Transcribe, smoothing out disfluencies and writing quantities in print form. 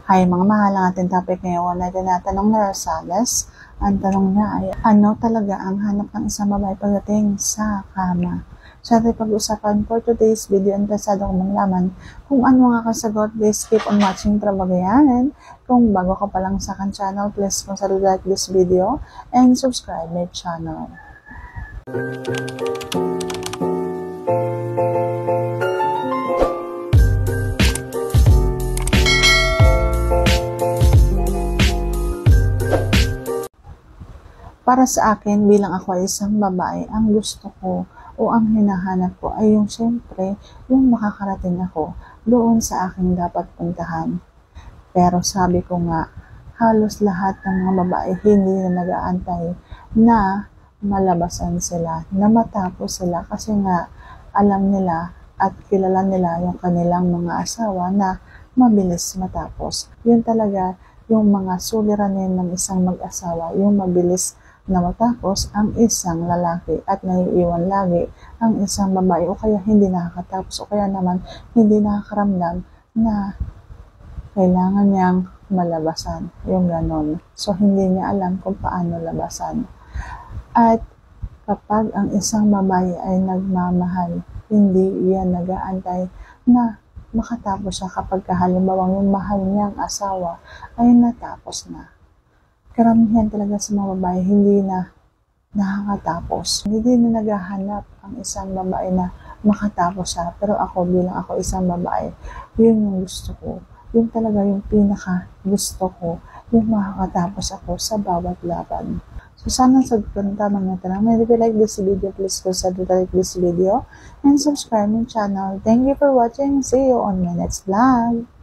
Hi mga mahal, ang ating topic ngayon ay tinatanong na Rosales. Ang tanong niya ay, ano talaga ang hanap ng isang babae pagdating sa kama? So ating pag-usapan for today's video, interesado kong malaman kung ano ang aking sagot. Please keep on watching Travagayanan. Kung bago ka pa lang sa aking channel, please consider like this video and subscribe my channel. Para sa akin, bilang ako ay isang babae, ang gusto ko o ang hinahanap ko ay yung siyempre, yung makakarating ako doon sa aking dapat puntahan. Pero sabi ko nga, halos lahat ng mga babae hindi na nag-aantay na malabasan sila, na matapos sila kasi nga alam nila at kilala nila yung kanilang mga asawa na mabilis matapos. Yun talaga yung mga suliranin ng isang mag-asawa, yung mabilis na matapos ang isang lalaki at naiiwan lagi ang isang babae o kaya hindi nakakatapos o kaya naman hindi nakakaramdam na kailangan niyang malabasan, yung ganon. So, hindi niya alam kung paano labasan. At kapag ang isang babae ay nagmamahal, hindi yan nag-aantay na makatapos siya kapag halimbawa yung mahal niyang asawa ay natapos na. Karamihan talaga sa mga babae hindi na nakakatapos. Hindi na naghahanap ang isang babae na makatapos siya. Pero ako bilang ako isang babae, yun yung gusto ko. Yun talaga yung pinaka gusto ko. Yung makakatapos ako sa bawat laban. So sana sagot ko ng tamang natanong. If you like this video, please consider to like this video and subscribe my channel. Thank you for watching. See you on my next vlog.